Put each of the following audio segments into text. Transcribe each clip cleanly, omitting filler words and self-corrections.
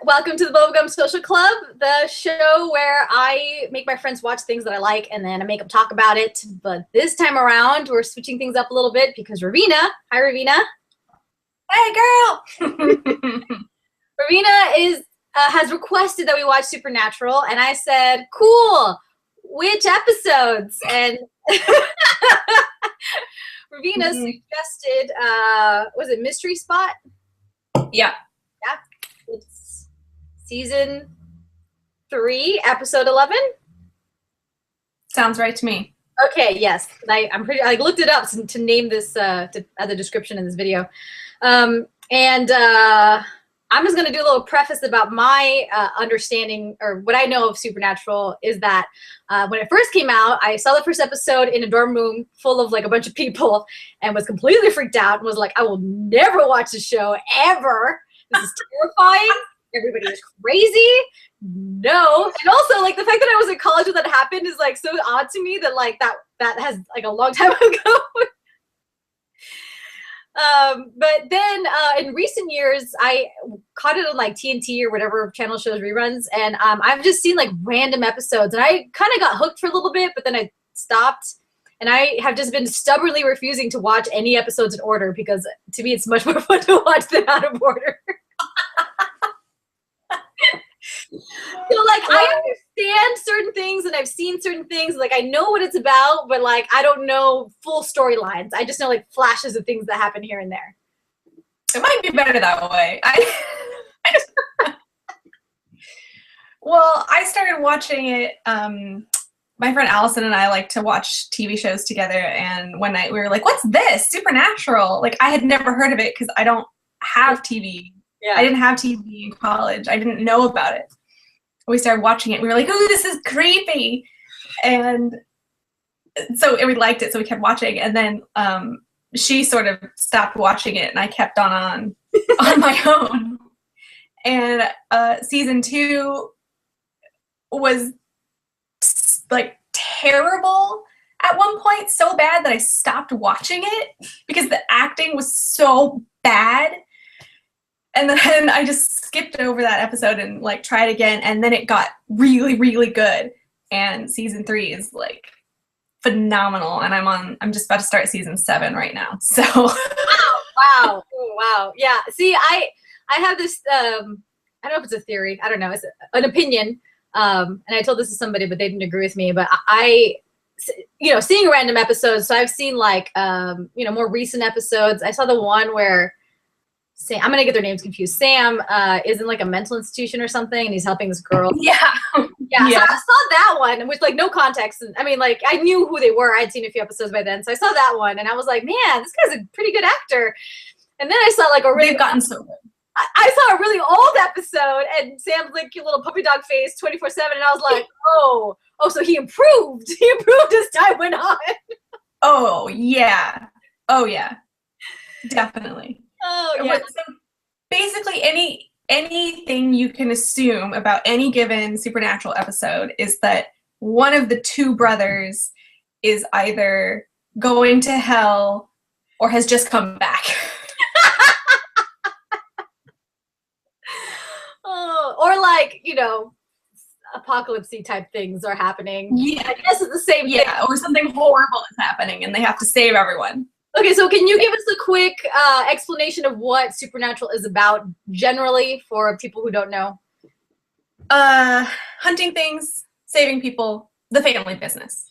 Welcome to the Bubblegum Social Club, the show where I make my friends watch things that I like and then I make them talk about it. But this time around, we're switching things up a little bit because Ravina, hi Ravina. Hey girl! Ravina has requested that we watch Supernatural, and I said, cool, which episodes? And Ravina suggested, was it Mystery Spot? Yeah. It's season 3, episode 11. Sounds right to me. Okay, yes. I'm pretty. I looked it up to name this to add the description in this video, and I'm just going to do a little preface about my understanding or what I know of Supernatural. Is that when it first came out, I saw the first episode in a dorm room full of like a bunch of people and was completely freaked out and was like, I will never watch the show ever. This is terrifying. Everybody is crazy. No. And also, like, the fact that I was in college when that happened is, like, so odd to me that, like, that has, like, a long time ago. But then in recent years, I caught it on, like, TNT or whatever channel shows reruns, and I've just seen, like, random episodes. And I kind of got hooked for a little bit, but then I stopped. And I have just been stubbornly refusing to watch any episodes in order because, to me, it's much more fun to watch them out of order. So, like, I understand certain things and I've seen certain things. Like, I know what it's about, but, like, I don't know full storylines. I just know, like, flashes of things that happen here and there. It might be better that way. Well, I started watching it. My friend Allison and I like to watch TV shows together, and one night we were like, what's this? Supernatural. Like, I had never heard of it because I don't have TV. Yeah. I didn't have TV in college. I didn't know about it. We started watching it. We were like, oh, this is creepy. And so we liked it, so we kept watching. And then she sort of stopped watching it, and I kept on my own. And season 2 was like terrible at one point, so bad that I stopped watching it because the acting was so bad. And then I just skipped over that episode and like tried again, and then it got really, really good. And season 3 is like phenomenal, and I'm just about to start season 7 right now. So wow. Yeah. See, I have this I don't know if it's a theory. I don't know. It's an opinion. And I told this to somebody, but they didn't agree with me. But I seeing random episodes. So I've seen like more recent episodes. I saw the one where Sam, I'm gonna get their names confused. Sam is in like a mental institution or something, and he's helping this girl. Yeah. So I saw that one with like no context. And I mean, like, I knew who they were. I'd seen a few episodes by then, so I saw that one, and I was like, man, this guy's a pretty good actor. And then I saw like they've gotten so good. I saw a really old episode, and Sam's like your little puppy dog face 24/7, and I was like, oh, so he improved. He improved as time went on. Oh yeah, definitely. Oh yeah. So basically, anything you can assume about any given Supernatural episode is that one of the two brothers is either going to hell or has just come back. Or like, apocalypse-y type things are happening. Yeah. I guess it's the same thing. Yeah, or something horrible is happening and they have to save everyone. Okay, so can you give us a quick explanation of what Supernatural is about generally for people who don't know? Hunting things, saving people, the family business.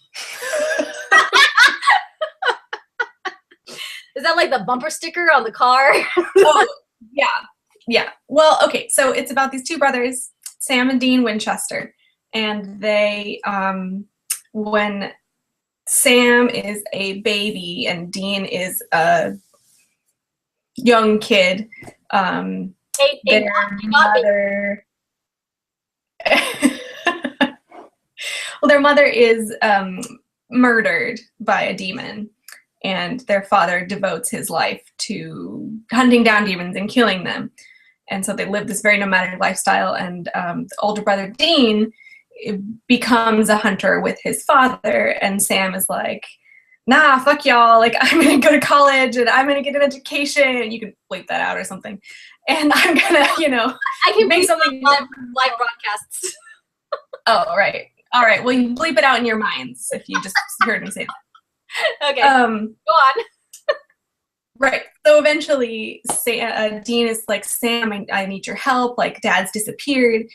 Is that like the bumper sticker on the car? Oh, yeah. Well, okay, so it's about these two brothers, Sam and Dean Winchester, and they, when Sam is a baby and Dean is a young kid, their mother, well, their mother is murdered by a demon, and their father devotes his life to hunting down demons and killing them. And so they live this very nomadic lifestyle, and the older brother, Dean, becomes a hunter with his father, and Sam is like, nah, fuck y'all, like, I'm gonna go to college and I'm gonna get an education. You can bleep that out or something. And I'm gonna, I can make bleep something live broadcasts. Oh, right. All right. Well, you bleep it out in your minds if you just heard me say that. Okay. Go on. Right. So eventually, Dean is like, Sam, I need your help. Like, Dad's disappeared.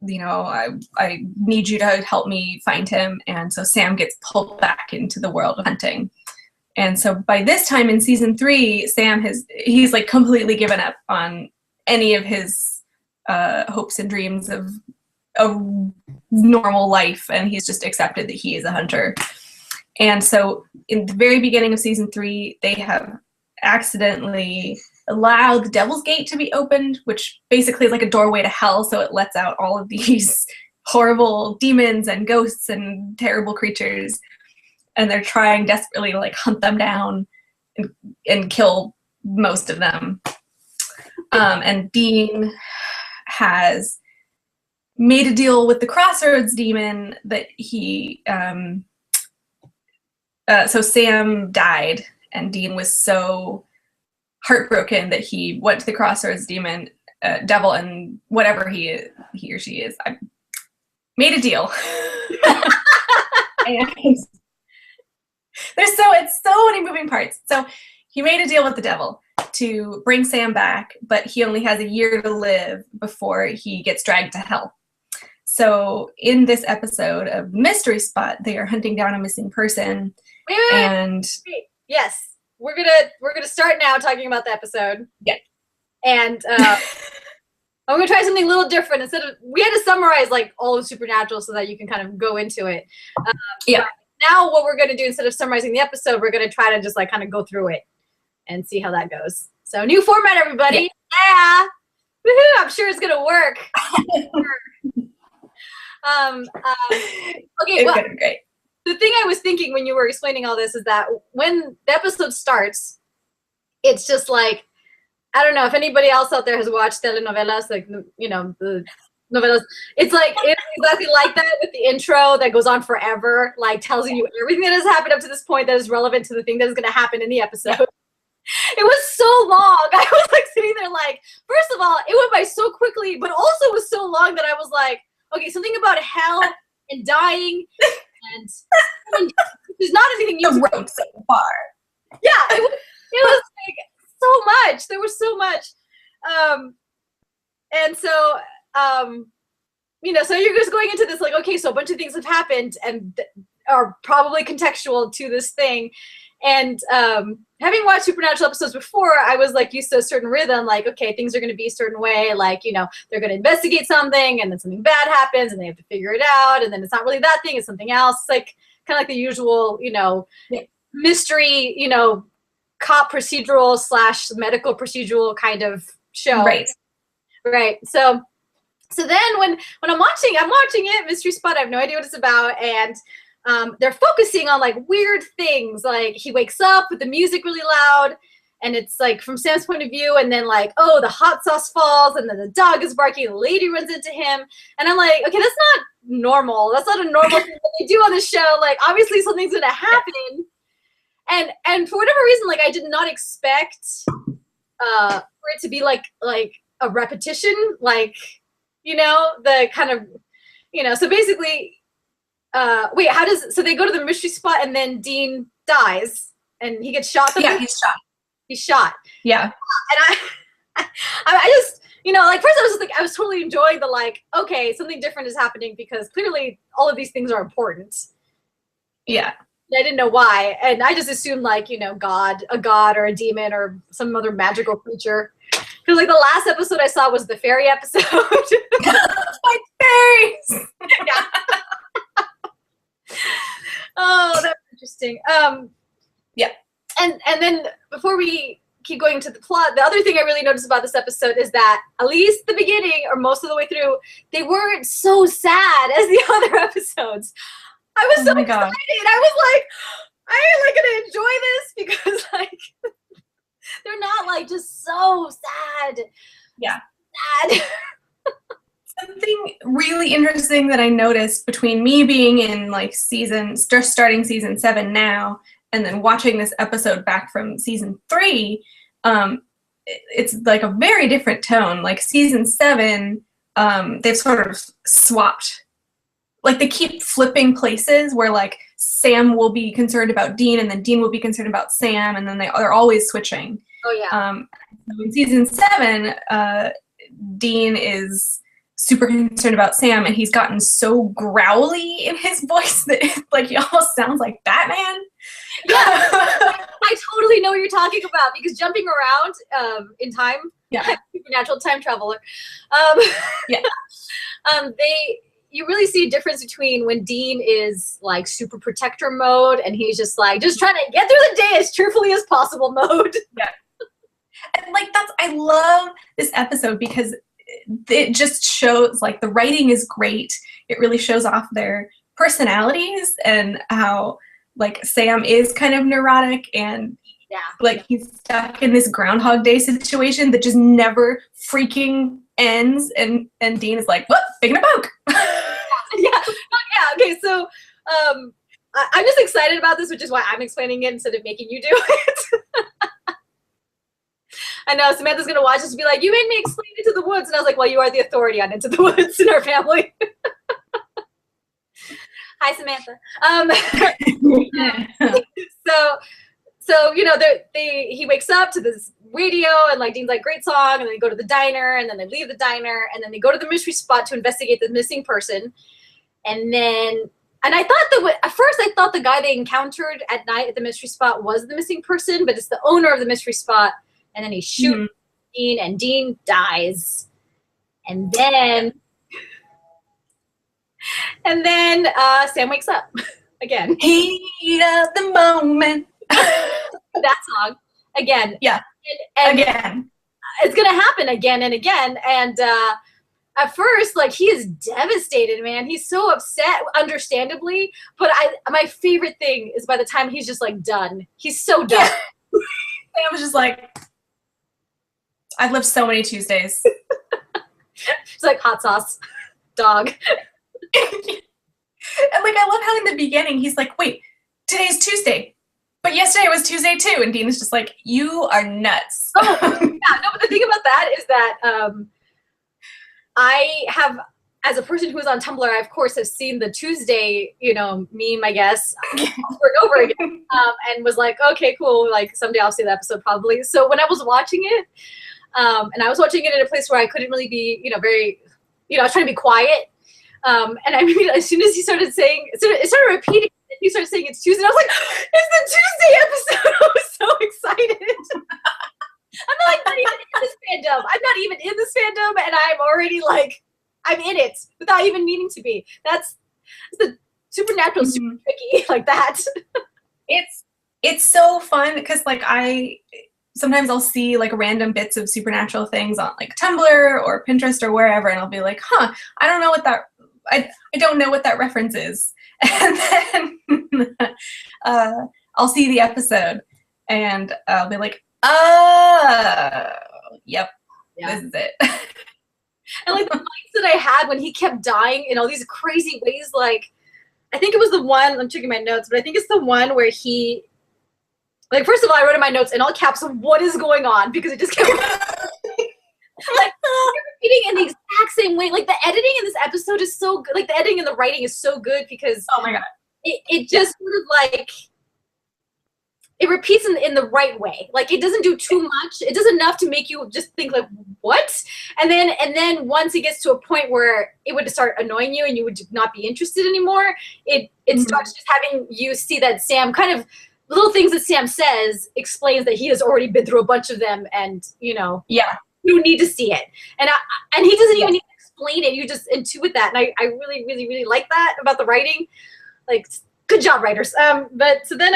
I need you to help me find him. And so Sam gets pulled back into the world of hunting. And so by this time in season 3, he's like completely given up on any of his hopes and dreams of a normal life, and he's just accepted that he is a hunter. And so in the very beginning of season 3, they have accidentally allowed the Devil's Gate to be opened, which basically is like a doorway to hell. So it lets out all of these horrible demons and ghosts and terrible creatures, and they're trying desperately to like hunt them down and kill most of them. And Dean has made a deal with the Crossroads demon that so Sam died, and Dean was so heartbroken that he went to the Crossroads demon, devil, and whatever he or she is. I made a deal. And it's so many moving parts. So he made a deal with the devil to bring Sam back, but he only has a year to live before he gets dragged to hell. So in this episode of Mystery Spot, they are hunting down a missing person. Wait. Yes, we're gonna start now talking about the episode. Yeah. And I'm gonna try something a little different. We had to summarize like all of Supernatural so that you can kind of go into it. Yeah. Now what we're gonna do, instead of summarizing the episode, we're gonna try to just like kind of go through it and see how that goes. So new format, everybody. Yeah. Woohoo! I'm sure it's gonna work. Okay, well, great. The thing I was thinking when you were explaining all this is that when the episode starts, it's just like, I don't know if anybody else out there has watched telenovelas, like, the novelas. It's like, it's exactly like that, with the intro that goes on forever, like tells you everything that has happened up to this point that is relevant to the thing that is going to happen in the episode. It was so long. I was like sitting there like, first of all, it went by so quickly, but also was so long that I was like, okay, something about hell and dying and there's not anything you wrote so far. Yeah, it was like so much. There was so much. And so so you're just going into this like, okay, so a bunch of things have happened and are probably contextual to this thing. And having watched Supernatural episodes before, I was like used to a certain rhythm, like, okay, things are going to be a certain way, like, they're going to investigate something and then something bad happens and they have to figure it out, and then it's not really that thing, it's something else. It's like kind of like the usual, mystery, cop procedural / medical procedural kind of show. Right. So then when I'm watching it, Mystery Spot, I have no idea what it's about, and they're focusing on like weird things, like he wakes up with the music really loud and it's like from Sam's point of view, and then like, oh, the hot sauce falls and then the dog is barking, the lady runs into him, and I'm like, okay, that's not normal. That's not a normal thing that they do on the show. Like, obviously something's gonna happen. And for whatever reason, like, I did not expect for it to be like a repetition, like, the kind of, so basically so they go to the mystery spot and then Dean dies and he gets shot. Yeah, he's shot. Yeah. And I just, like, first I was just like, I was totally enjoying the like, okay, something different is happening because clearly all of these things are important. Yeah. I didn't know why. And I just assumed like, a god or a demon or some other magical creature. Because like the last episode I saw was the fairy episode. Like fairies. Yeah. Oh, that's interesting. Yeah. And then before we keep going into the plot, the other thing I really noticed about this episode is that at least the beginning or most of the way through, they weren't so sad as the other episodes. I was so excited. God. I was like, I am like gonna enjoy this because like they're not like just so sad. Yeah. Sad. Something really interesting that I noticed between me being in like starting season 7 now and then watching this episode back from season 3, it's like a very different tone. Like season 7, they've sort of swapped. Like they keep flipping places where like Sam will be concerned about Dean, and then Dean will be concerned about Sam, and then they're always switching. Oh yeah. In season 7, Dean is super concerned about Sam, and he's gotten so growly in his voice that like he almost sounds like Batman. Yeah, I totally know what you're talking about, because jumping around in time, yeah, supernatural time traveler. Yeah. You really see a difference between when Dean is like super protector mode, and he's just like just trying to get through the day as cheerfully as possible mode. Yeah. And like I love this episode because it just shows like the writing is great. It really shows off their personalities and how like Sam is kind of neurotic and like he's stuck in this Groundhog Day situation that just never freaking ends, and Dean is like, what? Taking a poke. Okay, so I'm just excited about this, which is why I'm explaining it instead of making you do it. I know Samantha's gonna watch this and be like, you made me explain Into the Woods, and I was like, well, you are the authority on Into the Woods in our family. Hi, Samantha. So you know, he wakes up to this radio, and like Dean's like, great song, and then they go to the diner, and then they leave the diner, and then they go to the mystery spot to investigate the missing person. And I thought at first I thought the guy they encountered at night at the mystery spot was the missing person, but it's the owner of the mystery spot. And then he shoots Dean, and Dean dies. And then Sam wakes up again. Heat of the moment. That song again. Yeah. And again. It's gonna happen again and again. And at first, like, he is devastated, man. He's so upset, understandably. But my favorite thing is by the time he's just like done. He's so done. Yeah. I was just like, I've lived so many Tuesdays. It's like hot sauce, dog. And like, I love how in the beginning he's like, wait, today's Tuesday, but yesterday was Tuesday too. And Dean is just like, you are nuts. Oh, yeah. No, but the thing about that is that I have, as a person who is on Tumblr, I of course have seen the Tuesday, meme, I guess, over and over again, and was like, okay, cool. Like someday I'll see the episode probably. So when I was watching it, and I was watching it in a place where I couldn't really be, very, I was trying to be quiet. And I mean, as soon as he started saying, it started repeating, and he started saying it's Tuesday. And I was like, it's the Tuesday episode. I was so excited. I'm not even in this fandom. I'm not even in this fandom, and I'm already like, I'm in it without even meaning to be. That's the supernatural, super tricky like that. It's so fun because like sometimes I'll see like random bits of supernatural things on like Tumblr or Pinterest or wherever, and I'll be like, I don't know what that I don't know what that reference is. And then I'll see the episode and I'll be like, yep, this is it. And like the fights that I had when he kept dying in all these crazy ways, like I think it was the one, I'm checking my notes, but I think it's the one where he, like, first of all, I wrote in my notes in all caps, what is going on? Because it just kept like repeating in the exact same way. Like the editing in this episode is so good. Like the editing and the writing is so good because oh my god, it just sort of like it repeats in the right way. Like it doesn't do too much. It does enough to make you just think like, what? And then once it gets to a point where it would start annoying you and you would not be interested anymore, it starts just having you see that Sam kind of little things that Sam says explains that he has already been through a bunch of them, and you don't need to see it. And he doesn't even need to explain it. You just intuit that, and I really, really, really like that about the writing. Like, good job, writers. But so then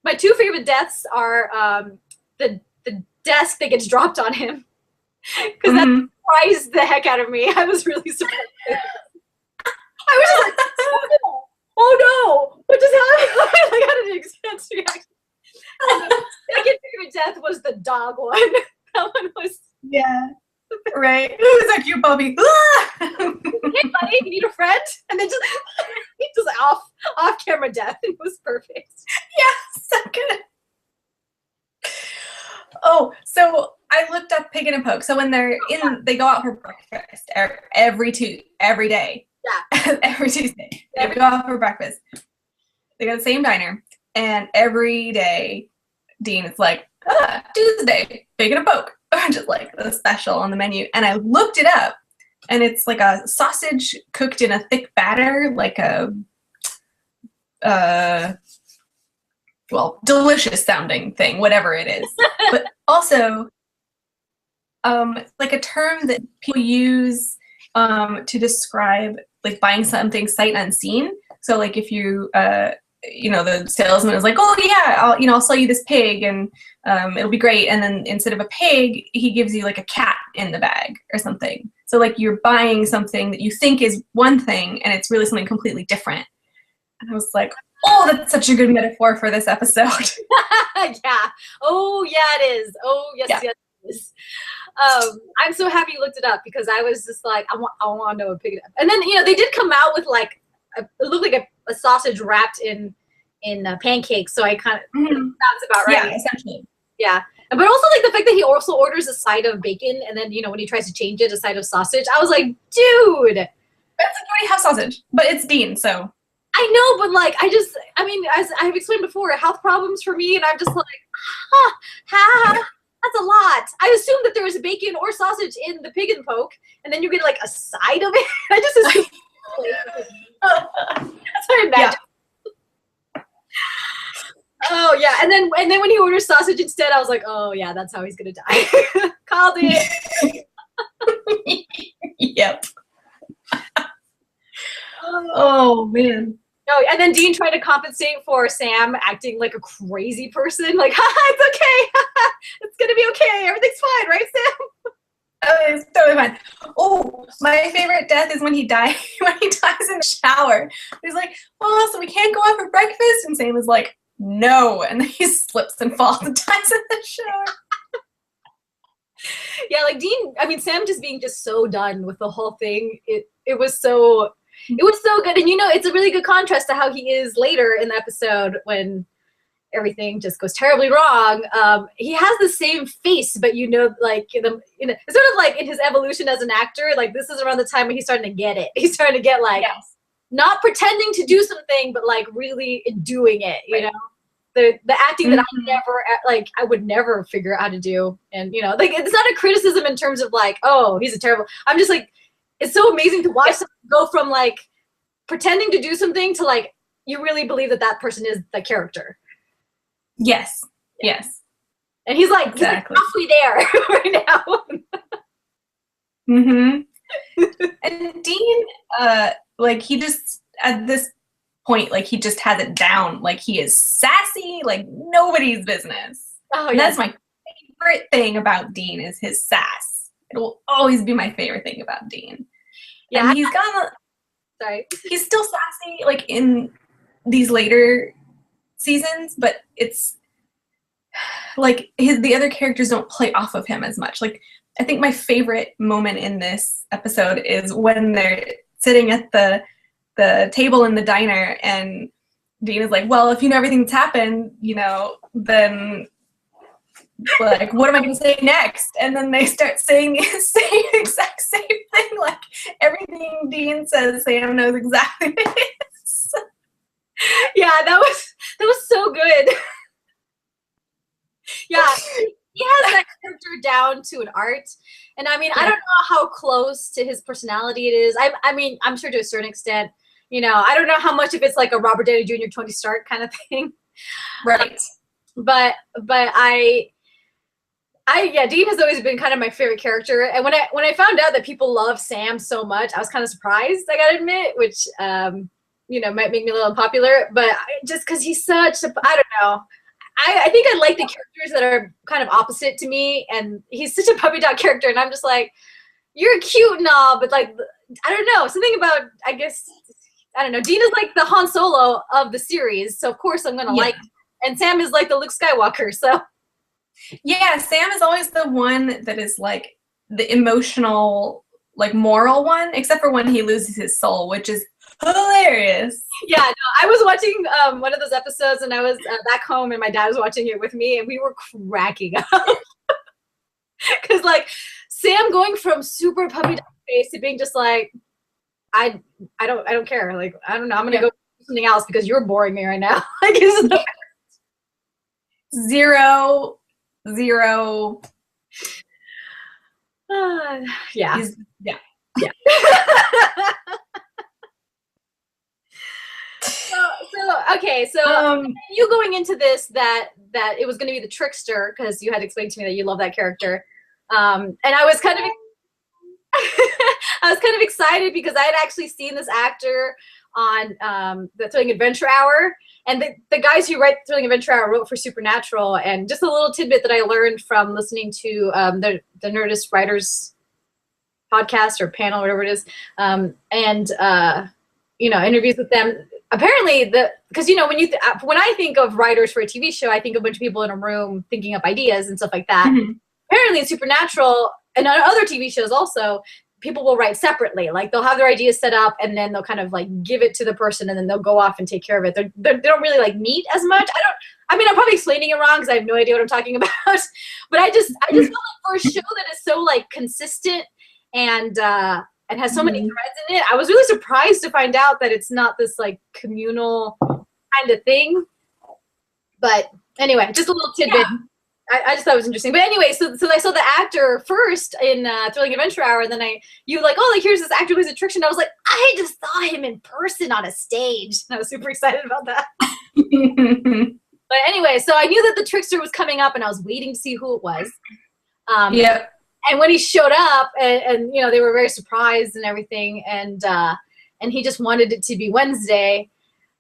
my two favorite deaths are the desk that gets dropped on him, because that surprised the heck out of me. I was really surprised. I was just like, oh no, what just happened? I got an intense reaction. The second favorite death was the dog one. That one was Right. Who's that cute puppy? Hey, buddy, you need a friend? And then just off camera death. It was perfect. Yeah, so good. Oh, so I looked up Pig and Poke. So when they go out for breakfast every day. Yeah. Every Tuesday. They go out for breakfast. They go to the same diner. And every day, Dean is like, Tuesday, Pig and Poke. Just like the special on the menu. And I looked it up. And it's like a sausage cooked in a thick batter, like a delicious sounding thing, whatever it is. But also, like a term that people use to describe like buying something sight unseen. So like if you, the salesman is like, oh yeah, I'll sell you this pig and it'll be great. And then instead of a pig, he gives you like a cat in the bag or something. So like you're buying something that you think is one thing and it's really something completely different. And I was like, oh, that's such a good metaphor for this episode. Yeah. Oh, yeah, it is. Oh, yes, yeah. Yes, it is. I'm so happy you looked it up because I was just like, I want to know a pig. And then, they did come out with like, it looked like a sausage wrapped in pancakes. So I kind of, sounds about right. Yeah, essentially. Yeah. But also like the fact that he also orders a side of bacon and then, when he tries to change it, a side of sausage, I was like, dude. That's like already have sausage, but it's Dean, so. I know, but like, as I've explained before, health problems for me, and I'm just like, that's a lot. I assumed that there was bacon or sausage in the Pig and Poke, and then you get like a side of it. I just assumed. That's what I imagine. Yeah. Oh yeah, and then when he orders sausage instead, I was like, oh yeah, that's how he's gonna die. Called it. Yep. Oh man. No, and then Dean tried to compensate for Sam acting like a crazy person. Like, it's okay. It's gonna be okay. Everything's fine, right, Sam? Oh, it's totally fine. Oh, my favorite death is when he dies in the shower. He's like, oh, so we can't go out for breakfast? And Sam is like, no. And then he slips and falls and dies in the shower. Yeah, like Sam just being just so done with the whole thing. It was so good. And it's a really good contrast to how he is later in the episode when everything just goes terribly wrong. He has the same face, but like it's sort of like in his evolution as an actor, like this is around the time when he's starting to get it. He's starting to get like not pretending to do something, but like really doing it, the acting that I would never figure out how to do. And like it's not a criticism in terms of like, oh, he's a terrible. I'm just like, it's so amazing to watch someone go from like pretending to do something to like you really believe that person is the character. Yes. Yes. And he's like halfway there right now. Mm-hmm. And Dean, like he just at this point, like he just has it down. Like he is sassy, like nobody's business. Oh, yeah. That's my favorite thing about Dean is his sass. It will always be my favorite thing about Dean. Yeah, and he's still sassy, like in these later seasons, but it's like the other characters don't play off of him as much. Like I think my favorite moment in this episode is when they're sitting at the table in the diner and Dean is like, well, if you know everything that's happened, then like, what am I going to say next? And then they start saying the exact same thing. Like everything Dean says, Sam knows exactly what it is. Yeah, that was so good. Yeah, he has that character down to an art. And I don't know how close to his personality it is. I'm sure to a certain extent, I don't know how much of it's like a Robert Downey Jr. Tony Stark kind of thing. Right. But Dean has always been kind of my favorite character. And when I found out that people love Sam so much, I was kind of surprised, I gotta admit, which, might make me a little unpopular, but just because he's such a, I don't know. I think I like the characters that are kind of opposite to me, and he's such a puppy dog character, and I'm just like, you're cute and all, but like, I don't know, something about, I guess, I don't know, Dean is like the Han Solo of the series, so of course I'm gonna like him. And Sam is like the Luke Skywalker, so. Yeah, Sam is always the one that is like the emotional, like moral one, except for when he loses his soul, which is hilarious. Yeah, no, I was watching one of those episodes, and I was back home, and my dad was watching it with me, and we were cracking up because like Sam going from super puppy dog face to being just like, I don't care. Like, I don't know. I'm gonna go do something else because you're boring me right now. Like, it's the zero. Yeah. Yeah. Okay, so you going into this that it was going to be the trickster because you had explained to me that you love that character, and I was kind of I was kind of excited because I had actually seen this actor on the Thrilling Adventure Hour, and the guys who write Thrilling Adventure Hour wrote for Supernatural, and just a little tidbit that I learned from listening to the Nerdist Writers podcast or panel, whatever it is, and you know, interviews with them. Apparently, because you know, when I think of writers for a TV show, I think of a bunch of people in a room thinking up ideas and stuff like that. Mm-hmm. Apparently, in Supernatural and on other TV shows also, people will write separately. Like they'll have their ideas set up, and then they'll kind of like give it to the person, and then they'll go off and take care of it. They don't really like meet as much. I mean, I'm probably explaining it wrong because I have no idea what I'm talking about. But I just feel like for a show that is so like consistent and has so many threads in it, I was really surprised to find out that it's not this like communal kind of thing. But anyway, just a little tidbit. Yeah. I just thought it was interesting. But anyway, so I saw the actor first in Thrilling Adventure Hour, and then you were like, oh, like here's this actor who's a trickster. And I was like, I just saw him in person on a stage. And I was super excited about that. But anyway, so I knew that the trickster was coming up, and I was waiting to see who it was. Yeah. And when he showed up, and you know, they were very surprised and everything, and he just wanted it to be Wednesday.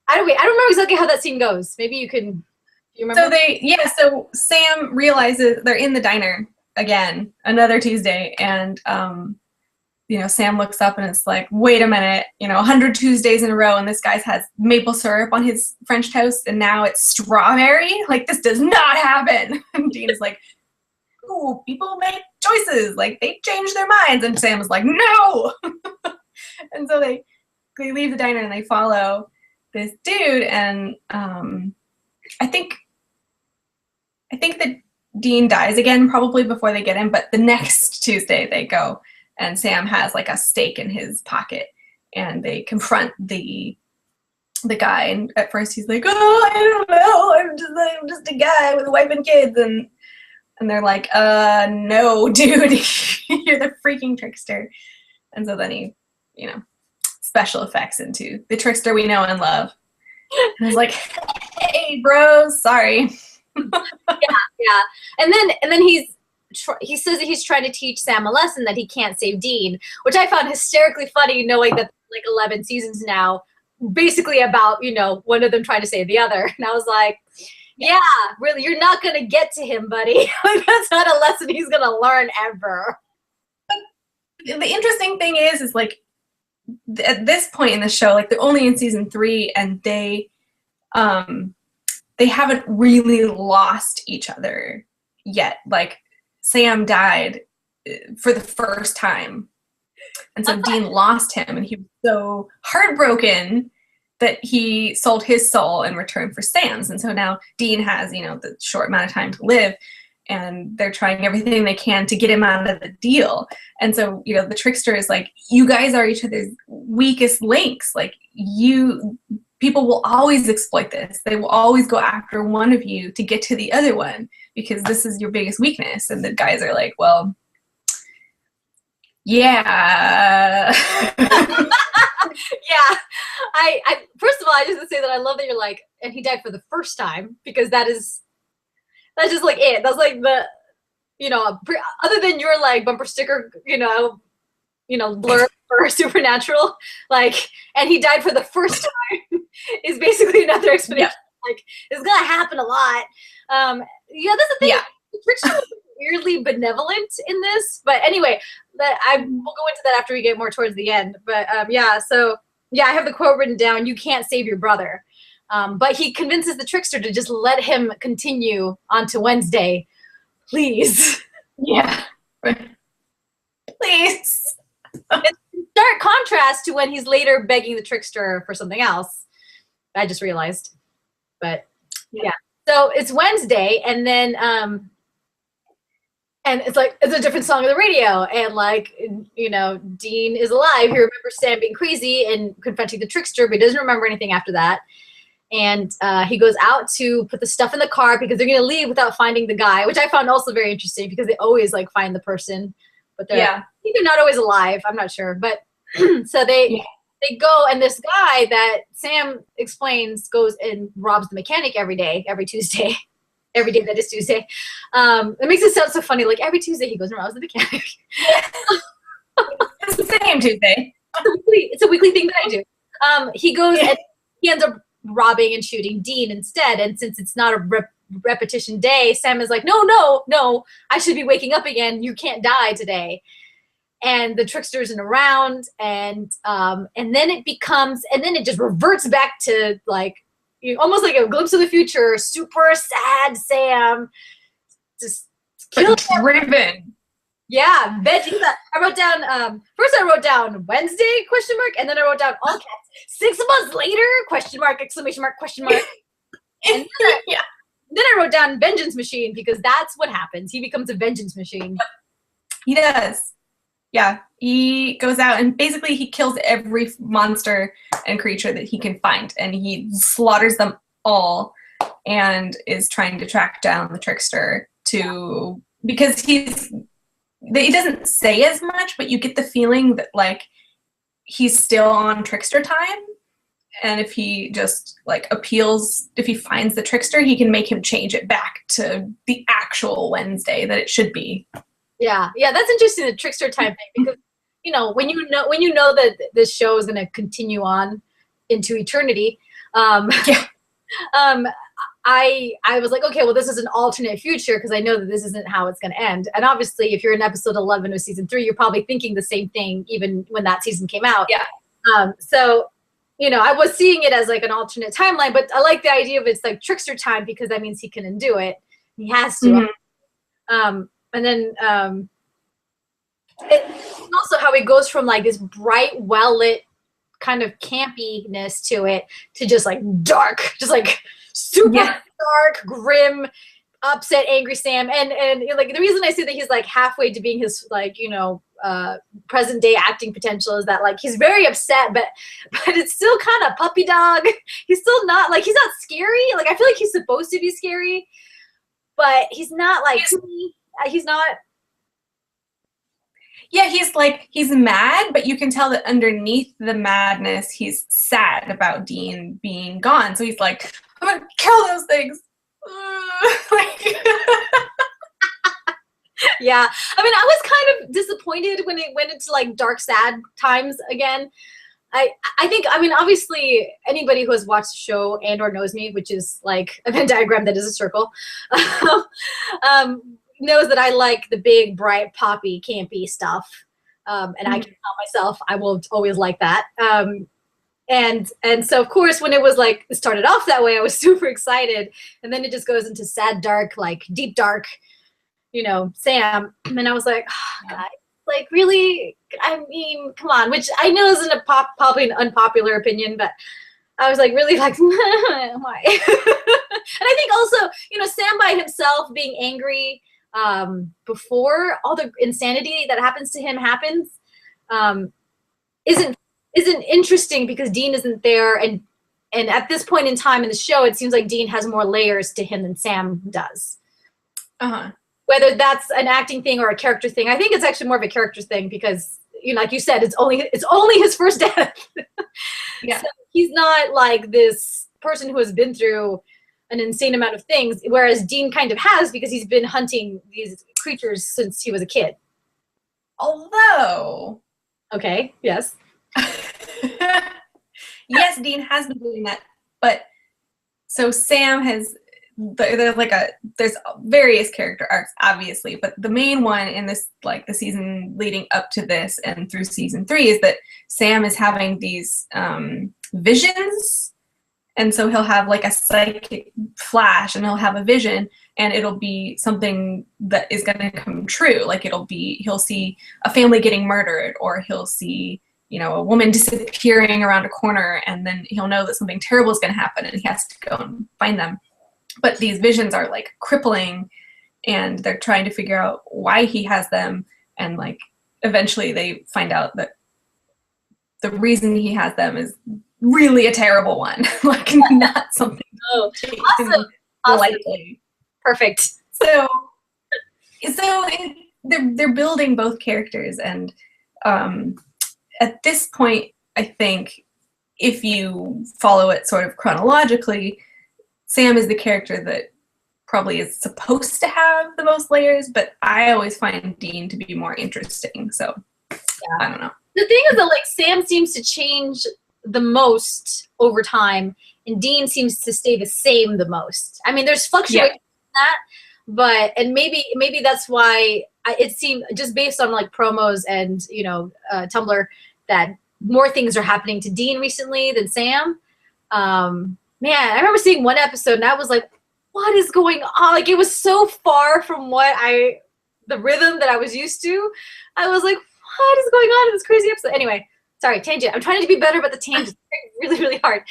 I don't remember exactly how that scene goes. Maybe you can. You remember? So Sam realizes they're in the diner again, another Tuesday, and you know, Sam looks up and it's like, wait a minute, you know, 100 Tuesdays in a row, and this guy's has maple syrup on his French toast, and now it's strawberry. Like, this does not happen. And Dean is like, ooh, people make choices, like they change their minds, and Sam was like, no. And so they leave the diner and they follow this dude, and I think that Dean dies again probably before they get him, but the next Tuesday they go, and Sam has like a steak in his pocket, and they confront the guy, and at first he's like, oh, I don't know, I'm just a guy with a wife and kids, and they're like, no, dude, you're the freaking trickster. And so then he, you know, special effects into the trickster we know and love. And I was like, hey, bro, sorry. Yeah. And then he says that he's trying to teach Sam a lesson that he can't save Dean, which I found hysterically funny, knowing that like 11 seasons now, basically about, you know, one of them trying to save the other. And I was like, yeah, really, you're not going to get to him, buddy. Like, that's not a lesson he's going to learn ever. The interesting thing is like, at this point in the show, like they're only in season 3, and they haven't really lost each other yet. Like, Sam died for the first time, and so Dean lost him, and he was so heartbroken that he sold his soul in return for Sam's. And so now Dean has, you know, the short amount of time to live, and they're trying everything they can to get him out of the deal. And so, you know, the trickster is like, you guys are each other's weakest links. Like, people will always exploit this. They will always go after one of you to get to the other one, because this is your biggest weakness. And the guys are like, well, yeah. Yeah. I first of all, I just want to say that I love that you're like, and he died for the first time, because that's just like it. That's like the, you know, other than your like bumper sticker, you know, blur for Supernatural, like, and he died for the first time is basically another explanation. Yeah. Like, it's gonna happen a lot. Yeah, that's the thing. Yeah. Trickster was weirdly benevolent in this, but anyway, we'll go into that after we get more towards the end. But yeah, so yeah, I have the quote written down: "You can't save your brother," but he convinces the trickster to just let him continue on to Wednesday, please. Yeah. contrast to when he's later begging the trickster for something else. I just realized. But yeah. So it's Wednesday, and then and it's like it's a different song on the radio, and like, you know, Dean is alive. He remembers Sam being crazy and confronting the trickster, but he doesn't remember anything after that. And he goes out to put the stuff in the car because they're going to leave without finding the guy, which I found also very interesting because they always like find the person, but they're not always alive. I'm not sure, but so they go, and this guy that Sam explains goes and robs the mechanic every day, every Tuesday. Every day that is Tuesday. It makes it sound so funny. Like every Tuesday he goes and robs the mechanic. It's the same Tuesday. It's a weekly thing that I do. He goes and he ends up robbing and shooting Dean instead. And since it's not a repetition day, Sam is like, no, I should be waking up again. You can't die today. And the trickster isn't around. And then it just reverts back to like, almost like a glimpse of the future. Super sad Sam, just driven. Yeah, veggies. I wrote down. First, I wrote down Wednesday ? And then I wrote down all caps. 6 months later ? ! And then I wrote down vengeance machine because that's what happens. He becomes a vengeance machine. He does. Yeah, he goes out and basically he kills every monster and creature that he can find, and he slaughters them all, and is trying to track down the trickster because he doesn't say as much, but you get the feeling that like he's still on trickster time, and if he just like if he finds the trickster, he can make him change it back to the actual Wednesday that it should be. Yeah, that's interesting, the trickster time thing, because you know when you know that this show is going to continue on into eternity. I was like, okay, well, this is an alternate future because I know that this isn't how it's going to end. And obviously, if you're in episode 11 of season 3, you're probably thinking the same thing even when that season came out. Yeah. So, you know, I was seeing it as like an alternate timeline, but I like the idea of it's like trickster time because that means he can undo it. He has to. Mm-hmm. And then also how it goes from like this bright, well-lit kind of campiness to it to just like dark, just like super dark, grim, upset, angry Sam. And like the reason I say that he's like halfway to being his like, you know, present day acting potential is that like he's very upset, but it's still kind of puppy dog. He's still not like, he's not scary. Like I feel like he's supposed to be scary, but he's not like he's not. Yeah, he's mad, but you can tell that underneath the madness, he's sad about Dean being gone. So he's like, I'm gonna kill those things. Yeah, I mean, I was kind of disappointed when it went into like dark, sad times again. I think, I mean, obviously anybody who has watched the show and or knows me, which is like a Venn diagram that is a circle, knows that I like the big, bright, poppy, campy stuff. And I can tell myself I will always like that. And so, of course, when it was like, it started off that way, I was super excited. And then it just goes into sad, dark, like deep, dark, you know, Sam. And I was like, oh, God, like, really? I mean, come on, which I know isn't probably an unpopular opinion, but I was like, really, like, why? And I think also, you know, Sam by himself being angry before all the insanity that happens to him happens isn't interesting because Dean isn't there, and at this point in time in the show, it seems like Dean has more layers to him than Sam does. Whether that's an acting thing or a character thing, I think it's actually more of a character thing because, you know, like you said, it's only his first death. Yeah, so he's not like this person who has been through an insane amount of things, whereas Dean kind of has because he's been hunting these creatures since he was a kid. Although, okay, yes. Yes, Dean has been doing that, but so Sam has, there's various character arcs, obviously, but the main one in this, like the season leading up to this and through season 3 is that Sam is having these visions, and so he'll have like a psychic flash and he'll have a vision and it'll be something that is going to come true. Like he'll see a family getting murdered, or he'll see a woman disappearing around a corner, and then he'll know that something terrible is going to happen and he has to go and find them. But these visions are like crippling, and they're trying to figure out why he has them, and like eventually they find out that the reason he has them is really a terrible one. Like not something awesome. Lightly. Perfect. So they're building both characters, and at this point, I think if you follow it sort of chronologically, Sam is the character that probably is supposed to have the most layers, but I always find Dean to be more interesting. So I don't know. The thing is that like Sam seems to change the most over time, and Dean seems to stay the same the most. I mean, there's fluctuations in that, but and maybe that's why it seemed, just based on like promos and Tumblr, that more things are happening to Dean recently than Sam. Man, I remember seeing one episode and I was like, what is going on? Like, it was so far from the rhythm that I was used to. I was like, what is going on in this crazy episode? Anyway, sorry, tangent. I'm trying to be better, but the tangent is really, really hard.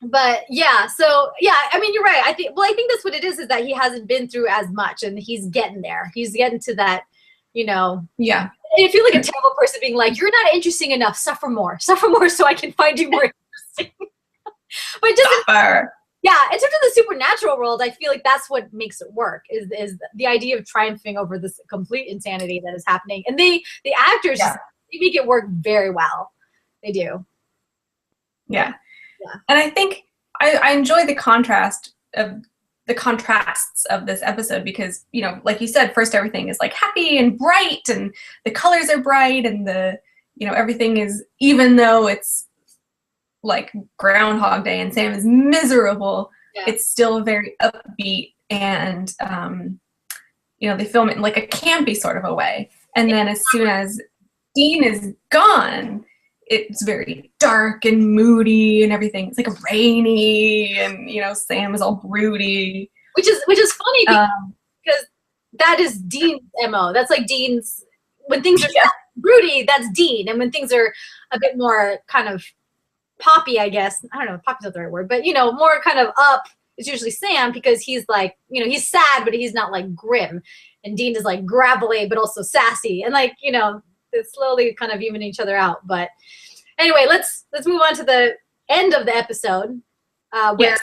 But yeah, so yeah, I mean, you're right. I think that's what it is that he hasn't been through as much, and he's getting there. He's getting to that, Yeah. I feel like a terrible person being like, you're not interesting enough. Suffer more so I can find you more interesting. But just in terms of the supernatural world, I feel like that's what makes it work, is the idea of triumphing over this complete insanity that is happening. And the actors, they make it work very well. They do. Yeah. And I think I enjoy the contrasts of this episode because, like you said, first everything is like happy and bright and the colors are bright and everything is, even though it's like Groundhog Day and Sam is miserable, it's still very upbeat, and they film it in like a campy sort of a way. And then as soon as Dean is gone, it's very dark and moody and everything. It's like rainy, and Sam is all broody, which is funny because that is Dean's MO. That's like Dean's, when things are broody, that's Dean, and when things are a bit more kind of poppy, I guess, I don't know, poppy's not the right word, but more kind of up, it's usually Sam, because he's like, he's sad, but he's not like grim, and Dean is like gravelly but also sassy, and like they're slowly kind of evening each other out. But anyway, let's move on to the end of the episode, where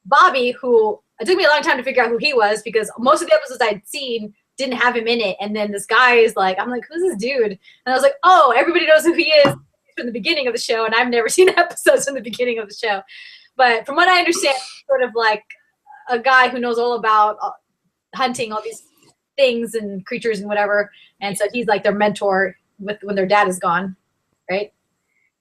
Bobby, who it took me a long time to figure out who he was, because most of the episodes I'd seen didn't have him in it, and then this guy is like, I'm like, who's this dude? And I was like, oh, everybody knows who he is from the beginning of the show, and I've never seen episodes from the beginning of the show. But from what I understand, sort of like a guy who knows all about hunting all these things and creatures and whatever, and so he's like their mentor when their dad is gone, right?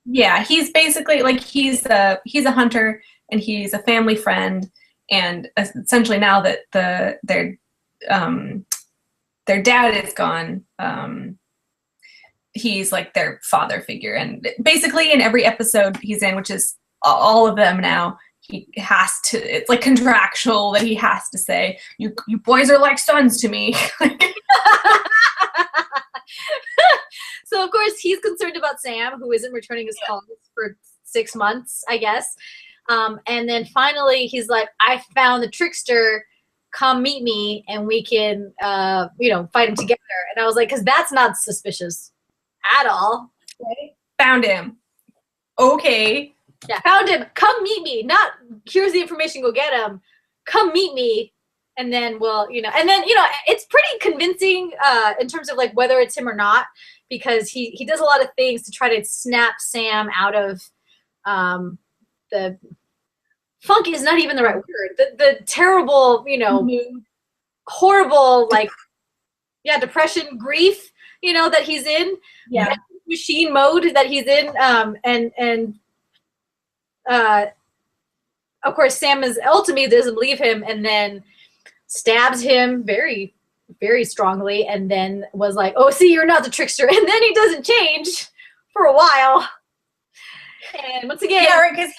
Yeah, he's basically like he's a hunter, and he's a family friend, and essentially now that their dad is gone, he's like their father figure. And basically in every episode he's in, which is all of them now, he has to, it's like contractual that he has to say, you boys are like sons to me. So of course he's concerned about Sam, who isn't returning his calls for 6 months, I guess. And then finally he's like, I found the trickster, come meet me and we can fight him together. And I was like, because that's not suspicious at all. Okay. Found him. Okay. Yeah, found him. Come meet me. Not here's the information, go get him. Come meet me. And then it's pretty convincing in terms of like whether it's him or not, because he does a lot of things to try to snap Sam out of the funk is not even the right word. The terrible, horrible, like, depression, grief, that he's in. Yeah. Machine mode that he's in. And of course, Sam ultimately doesn't believe him, and then stabs him very, very strongly, and then was like, oh, see, you're not the trickster. And then he doesn't change for a while. And once again, yeah, right, because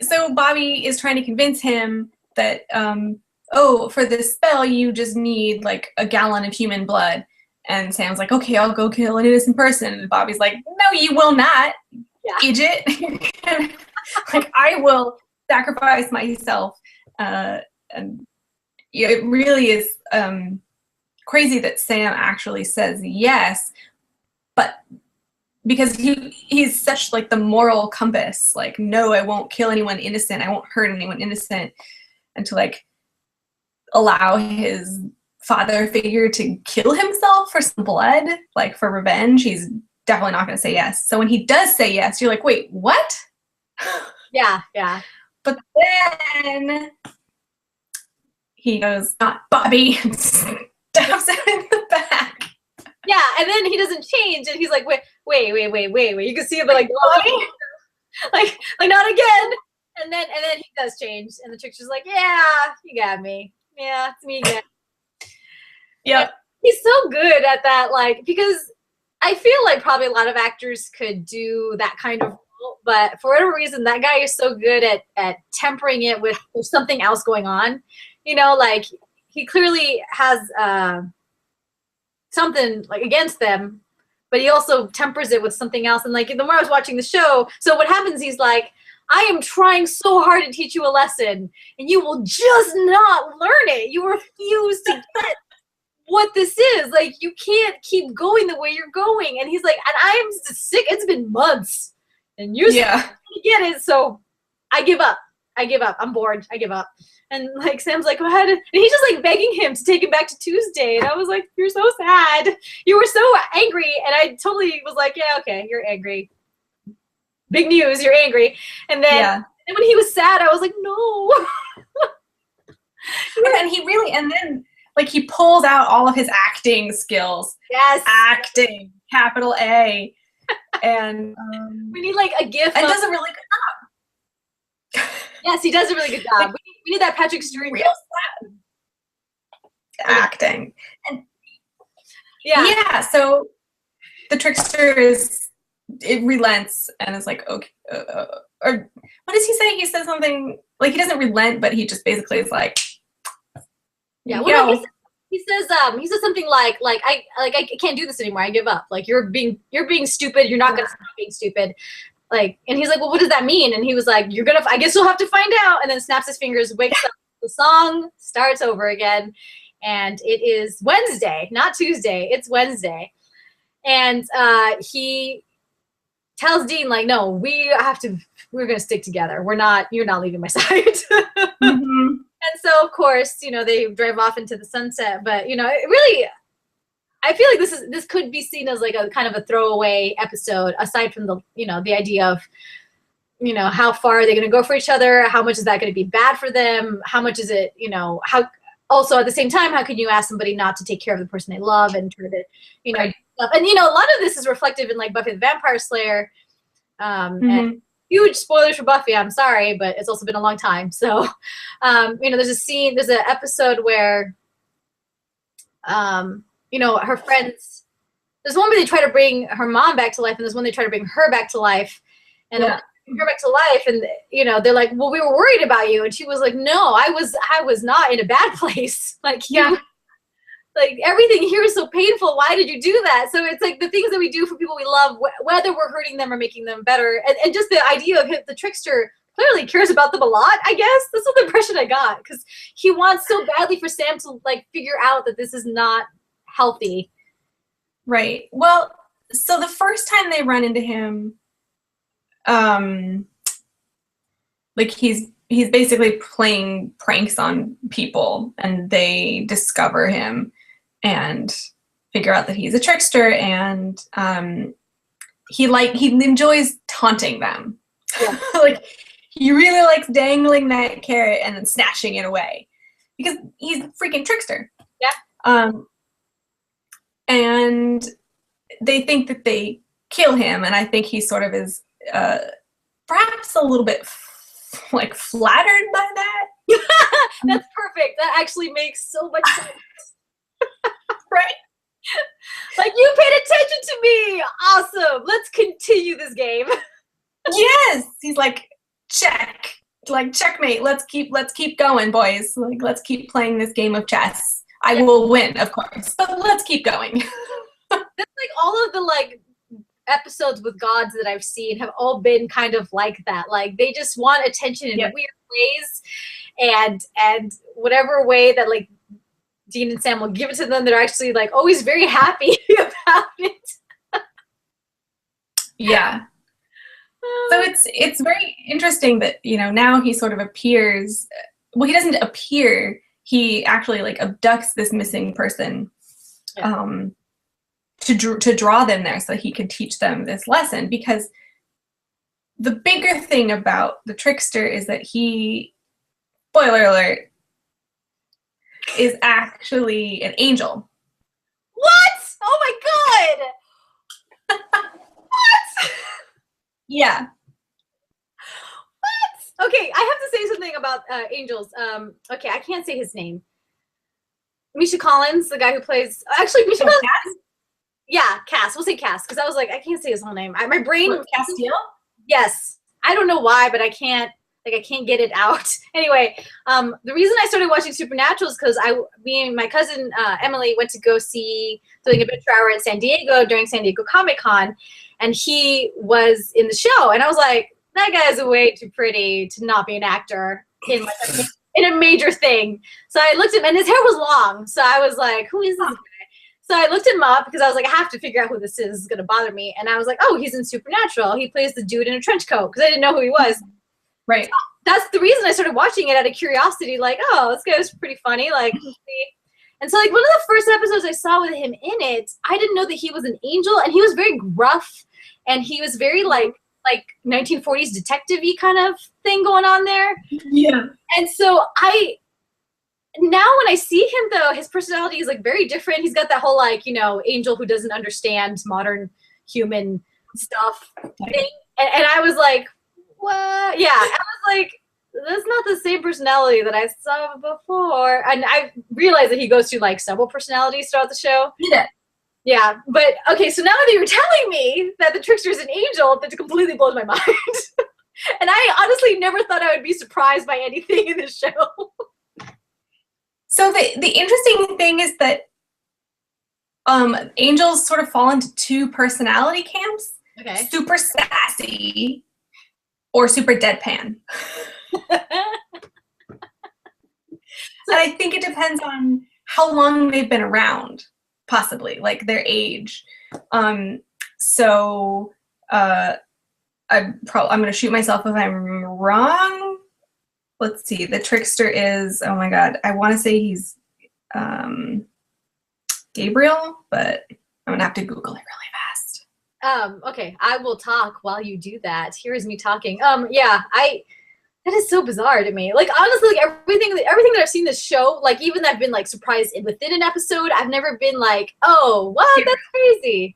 so Bobby is trying to convince him that for this spell you just need like a gallon of human blood, And Sam's like, okay, I'll go kill an innocent person. And Bobby's like, no, you will not, idiot. Like, I will sacrifice myself. And it really is crazy that Sam actually says yes, but because he's such like the moral compass, like, no, I won't kill anyone innocent. I won't hurt anyone innocent. And to like allow his father figure to kill himself for some blood, like for revenge, he's definitely not going to say yes. So when he does say yes, you're like, wait, what? Yeah. But then he goes, not Bobby, and stabs him in the back. Yeah, and then he doesn't change, and he's like, wait. You can see him like, oh, like not again. And then he does change, and the trickster's like, yeah, you got me. Yeah, it's me again. Yep. He's so good at that, like, because I feel like probably a lot of actors could do that kind of role, but for whatever reason, that guy is so good at tempering it with something else going on. You know, like, he clearly has something like against them, but he also tempers it with something else. And like, the more I was watching the show, so what happens, he's like, I am trying so hard to teach you a lesson, and you will just not learn it. You refuse to get what this is. Like, you can't keep going the way you're going. And he's like, and I am sick. It's been months, and you're get it. So I give up. I'm bored. I give up. And like, Sam's like, what? And he's just like begging him to take him back to Tuesday. And I was like, you're so sad. You were so angry. And I totally was like, yeah, okay, you're angry. Big news, you're angry. And then when he was sad, I was like, no. And then like, he pulls out all of his acting skills. Yes. Acting, capital A. And we need like a gif. And does a really good job. Yes, he does a really good job. We need that Patrick Stewart real acting. And yeah, so the trickster it relents and is like, okay, or what does he say? He says something like, he doesn't relent, but he just basically is like, yeah. Well, he says something like I can't do this anymore. I give up. Like, you're being stupid. You're not gonna stop being stupid. Like, and he's like, well, what does that mean? And he was like, I guess you'll have to find out. And then snaps his fingers, wakes up. The song starts over again, and it is Wednesday, not Tuesday. It's Wednesday, and he tells Dean, like, no, we're gonna stick together. You're not leaving my side. Mm-hmm. And so, of course, you know, they drive off into the sunset. But, you know, it really, I feel like this could be seen as like a kind of a throwaway episode, aside from the, you know, the idea of, you know, how far are they going to go for each other? How much is that going to be bad for them? How much is it, you know, how also at the same time, how can you ask somebody not to take care of the person they love and try to, you know, stuff? And, you know, a lot of this is reflective in like Buffy the Vampire Slayer. And huge spoilers for Buffy, I'm sorry, but it's also been a long time. So, you know, there's an episode where, you know, her friends, there's one where they try to bring her mom back to life, and there's one they try to bring her back to life. And bring her back to life, and, you know, they're like, well, we were worried about you. And she was like, no, I was not in a bad place. Like, like, everything here is so painful. Why did you do that? So it's like the things that we do for people we love, whether we're hurting them or making them better. And just the idea of the trickster clearly cares about them a lot, I guess. That's what the impression I got. Because he wants so badly for Sam to, like, figure out that this is not healthy. Right. Well, so the first time they run into him, like, he's basically playing pranks on people, and they discover him and figure out that he's a trickster, and he enjoys taunting them. Yeah. Like, he really likes dangling that carrot and then snatching it away because he's a freaking trickster. Yeah. And they think that they kill him, and I think he sort of is perhaps a little bit like flattered by that. That's perfect. That actually makes so much sense. Right? Like, you paid attention to me. Awesome. Let's continue this game. Yes. He's like, check. Like, checkmate. Let's keep going, boys. Like, let's keep playing this game of chess. I will win, of course, but let's keep going. of the like episodes with gods that I've seen have all been kind of like that. Like they just want attention in weird ways, and whatever way that like Dean and Sam will give it to them, they're actually like always very happy about it. Yeah. So it's very interesting that, you know, now he sort of appears, well, he doesn't appear, he actually like abducts this missing person to draw them there so he can teach them this lesson, because the bigger thing about the trickster is that he, spoiler alert, is actually an angel. What? Oh my god! What? Yeah. What? Okay, I have to say something about angels. Okay, I can't say his name. Misha Collins, the guy who plays. Actually, Misha Collins. Cass? Yeah, Cass. We'll say Cass because I was like, I can't say his whole name. My brain. What, Castiel? Yes, I don't know why, but I can't. Like I can't get it out. Anyway, the reason I started watching Supernatural is because me and my cousin Emily went to go see Doing Adventure Hour at San Diego during San Diego Comic Con, and he was in the show, and I was like, that guy's way too pretty to not be an actor in like a major thing. So I looked at him, and his hair was long, so I was like, who is this guy? So I looked him up because I was like, I have to figure out who this is. It's gonna bother me, and I was like, oh, he's in Supernatural. He plays the dude in a trench coat because I didn't know who he was. Right. That's the reason I started watching it out of curiosity. Like, oh, this guy was pretty funny. Like, and so like one of the first episodes I saw with him in it, I didn't know that he was an angel, and he was very gruff, and he was very like 1940s detective-y kind of thing going on there. Yeah. And so now when I see him though, his personality is like very different. He's got that whole like, you know, angel who doesn't understand modern human stuff thing. And I was like, what? Yeah, I was like, that's not the same personality that I saw before. And I realized that he goes through like several personalities throughout the show. Yeah. Yeah, but okay, so now that you're telling me that the trickster is an angel, that completely blows my mind. And I honestly never thought I would be surprised by anything in this show. So the interesting thing is that angels sort of fall into two personality camps. Okay. Super sassy or super deadpan. And I think it depends on how long they've been around, possibly, like their age. So I'm going to shoot myself if I'm wrong. Let's see. The trickster is, oh my God, I want to say he's Gabriel, but I'm going to have to Google it really fast. Okay, I will talk while you do that. Here is me talking. Yeah, that is so bizarre to me. Like honestly, like everything that I've seen this show, like even I've been like surprised within an episode, I've never been like, oh, what? That's crazy.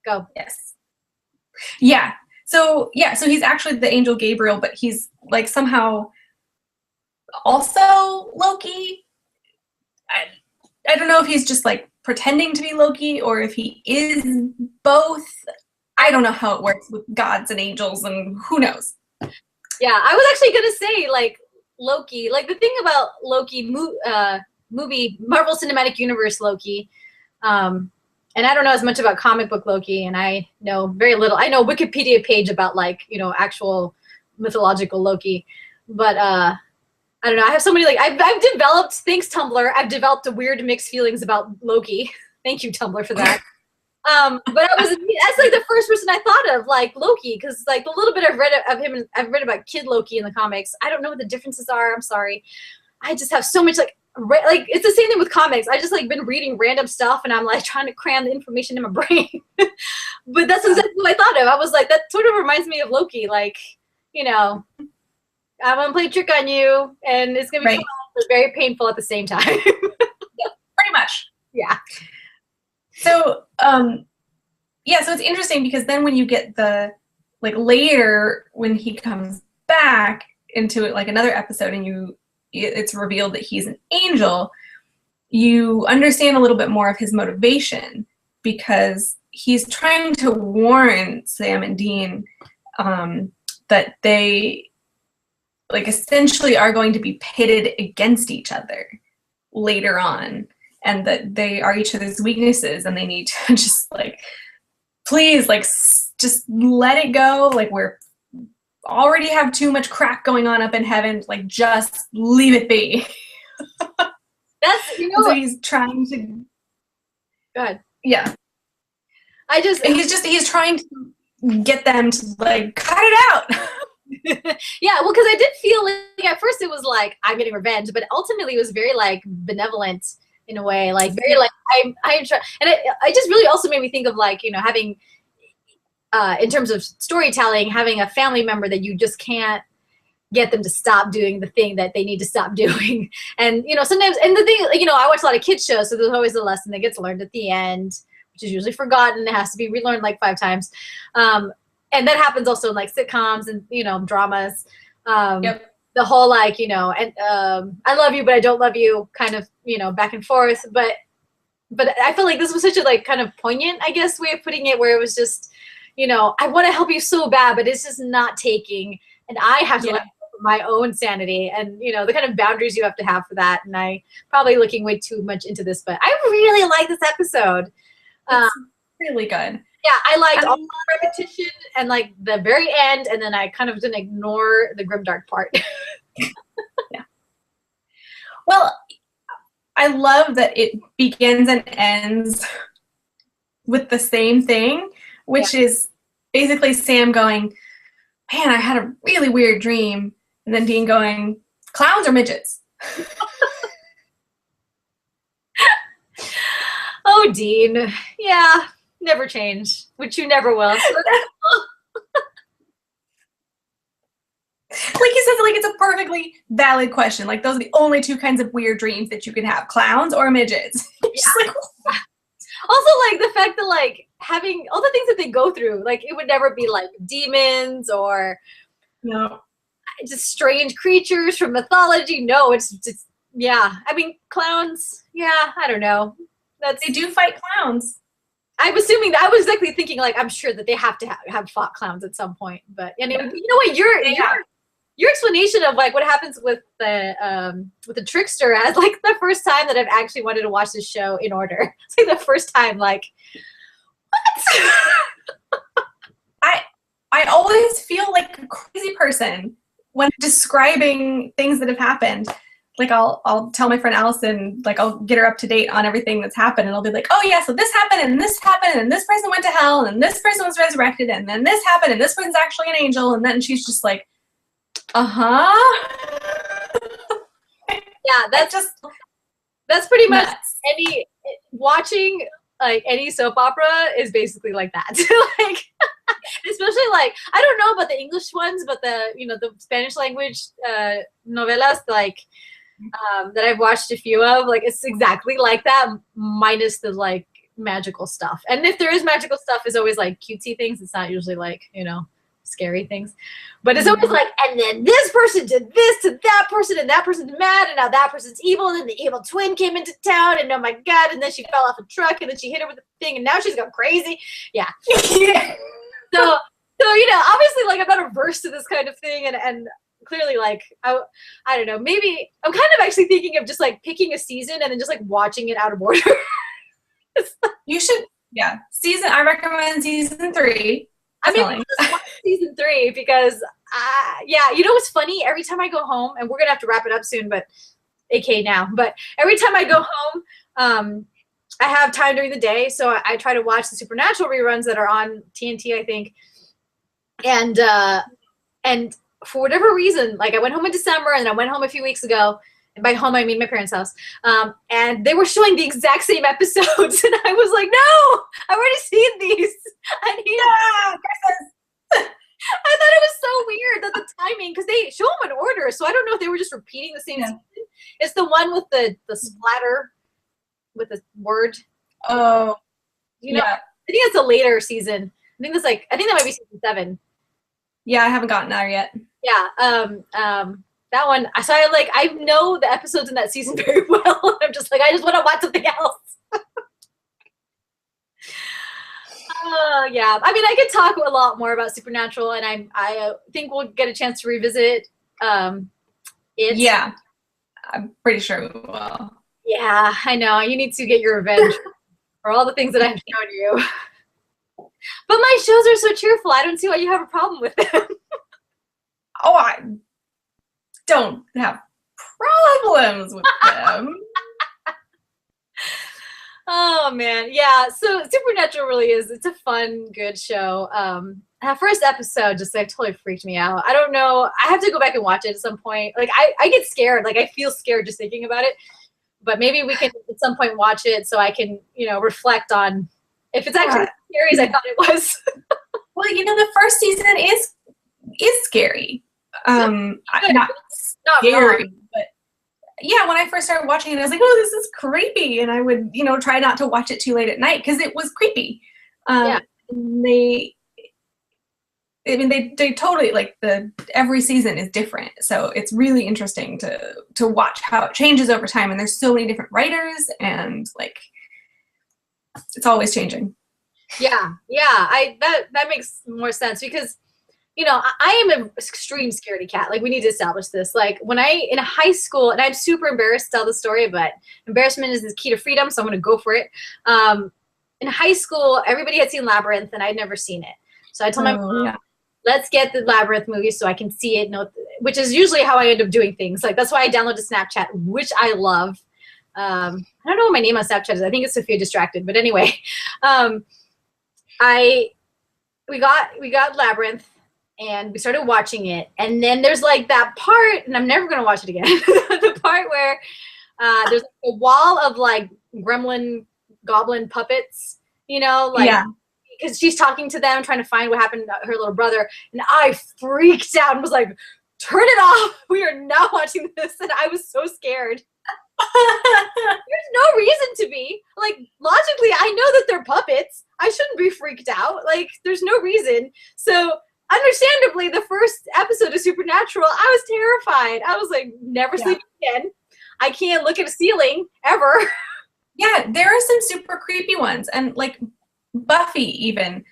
Go. Yes. Yeah. So he's actually the angel Gabriel, but he's like somehow also Loki. I don't know if he's just like pretending to be Loki or if he is both. I don't know how it works with gods and angels and who knows. Yeah, I was actually gonna say like Loki. Like the thing about Loki movie, Marvel Cinematic Universe Loki, and I don't know as much about comic book Loki, and I know very little. I know Wikipedia page about like, you know, actual mythological Loki, but I don't know. I have so many like I've developed, thanks Tumblr, I've developed a weird mixed feelings about Loki. Thank you Tumblr for that. But that's like the first person I thought of, like Loki, because like the little bit I've read of him, I've read about Kid Loki in the comics. I don't know what the differences are. I'm sorry. I just have so much like it's the same thing with comics. I just like been reading random stuff, and I'm like trying to cram the information in my brain. But that's exactly what I thought of. I was like, that sort of reminds me of Loki. Like, you know, I'm gonna play a trick on you, and it's gonna be fun, but very painful at the same time. Yeah, pretty much. Yeah. So, so it's interesting because then when you get the, like later when he comes back into it, like another episode and it's revealed that he's an angel, you understand a little bit more of his motivation because he's trying to warn Sam and Dean that they like essentially are going to be pitted against each other later on, and that they are each other's weaknesses and they need to just like please, like, just let it go. Like, we're already have too much crap going on up in heaven. Like, just leave it be. That's, so he's trying to. Go ahead. Yeah. He's trying to get them to, like, cut it out. Yeah, well, because I did feel like at first it was like I'm getting revenge, but ultimately it was very like benevolent in a way, like very like I'm trying, and it just really also made me think of like, you know, having in terms of storytelling, having a family member that you just can't get them to stop doing the thing that they need to stop doing. And, you know, sometimes, and the thing, you know, I watch a lot of kids shows, so there's always a lesson that gets learned at the end, which is usually forgotten. It has to be relearned like 5 times. And that happens also in like sitcoms and, you know, dramas. Yep. The whole like, you know, and I love you, but I don't love you kind of, you know, back and forth. But I feel like this was such a like kind of poignant, I guess, way of putting it, where it was just, you know, I want to help you so bad, but it's just not taking, and I have to let go of my own sanity, and, you know, the kind of boundaries you have to have for that. And I probably looking way too much into this, but I really like this episode. It's really good. Yeah, I liked all the repetition and like the very end, and then I kind of didn't ignore the grimdark part. Yeah. Well, I love that it begins and ends with the same thing, which is basically Sam going, man, I had a really weird dream, and then Dean going, clowns or midgets? Oh, Dean. Yeah. Never change, which you never will. Like he says, like, it's a perfectly valid question. Like, those are the only 2 kinds of weird dreams that you can have: clowns or midgets. Yeah. Like, also, like, the fact that, like, having all the things that they go through, like, it would never be, like, demons or just strange creatures from mythology. No, it's just, yeah. I mean, clowns, yeah, I don't know. They do fight clowns. I'm assuming that I was exactly thinking, like, I'm sure that they have to have fought clowns at some point. But anyway, you know what? Your explanation of like what happens with the trickster as like the first time that I've actually wanted to watch this show in order. It's like the first time, like, what? I always feel like a crazy person when describing things that have happened. Like, I'll tell my friend Allison, like, I'll get her up to date on everything that's happened, and I'll be like, oh yeah, so this happened, and this happened, and this person went to hell, and this person was resurrected, and then this happened, and this person's actually an angel, and then she's just like, Yeah, that's pretty much any watching like any soap opera is basically like that. Like, especially like, I don't know about the English ones, but the, you know, the Spanish language novelas, like, that I've watched a few of, like, it's exactly like that, minus the like magical stuff. And if there is magical stuff, it's always like cutesy things. It's not usually like, you know, scary things. But it's always like, and then this person did this to that person, and that person's mad, and now that person's evil, and then the evil twin came into town, and oh my god, and then she fell off a truck, and then she hit her with a thing, and now she's gone crazy. Yeah. Yeah. So, you know, obviously, like, I'm not averse to this kind of thing, and clearly, like, I don't know, maybe I'm kind of actually thinking of just like picking a season and then just like watching it out of order. You should, I recommend season 3. I mean, season 3 because, you know what's funny? Every time I go home, and we're gonna have to wrap it up soon, but AK now. But every time I go home, I have time during the day, so I try to watch the Supernatural reruns that are on TNT, I think. And for whatever reason, like, I went home in December, and then I went home a few weeks ago. And by home, I mean my parents' house. And they were showing the exact same episodes, and I was like, no, I've already seen these. I thought it was so weird that the timing, because they show them in order, so I don't know if they were just repeating the same season. It's the one with the splatter with the word. Oh, you know, I think it's a later season. I think that might be season 7. Yeah, I haven't gotten there yet. Yeah. That one, so I know the episodes in that season very well. I'm just like, I just want to watch something else. Yeah. I mean, I could talk a lot more about Supernatural, and I think we'll get a chance to revisit it. Yeah. I'm pretty sure we will. Yeah, I know. You need to get your revenge for all the things that I've shown you. But my shows are so cheerful. I don't see why you have a problem with them. Oh, I don't have problems with them. Oh man, yeah. So Supernatural really is. It's a fun, good show. That first episode just like totally freaked me out. I don't know. I have to go back and watch it at some point. Like I get scared. Like I feel scared just thinking about it. But maybe we can at some point watch it so I can, reflect on if it's actually as scary as I thought it was. Well, the first season is scary. Not scary, but yeah, when I first started watching it, I was like, oh, this is creepy. And I would, try not to watch it too late at night because it was creepy. Yeah. They totally, like, every season is different. So it's really interesting to watch how it changes over time. And there's so many different writers and, like, it's always changing. Yeah. That makes more sense because, I am an extreme scaredy cat. Like, we need to establish this. Like, in high school, and I'm super embarrassed to tell the story, but embarrassment is the key to freedom, so I'm going to go for it. In high school, everybody had seen Labyrinth, and I'd never seen it. So I told my mom, let's get the Labyrinth movie so I can see it, which is usually how I end up doing things. Like, that's why I downloaded Snapchat, which I love. I don't know what my name on Snapchat is. I think it's Sophia Distracted. But anyway, we got Labyrinth. And we started watching it. And then there's like that part, and I'm never going to watch it again, the part where there's like a wall of like gremlin goblin puppets, because she's talking to them, trying to find what happened to her little brother. And I freaked out and was like, turn it off. We are not watching this. And I was so scared. There's no reason to be. Like, logically, I know that they're puppets. I shouldn't be freaked out. Like, there's no reason. So, understandably, the first episode of Supernatural, I was terrified. I was like, never sleep again. I can't look at a ceiling ever. Yeah, there are some super creepy ones. And like Buffy even.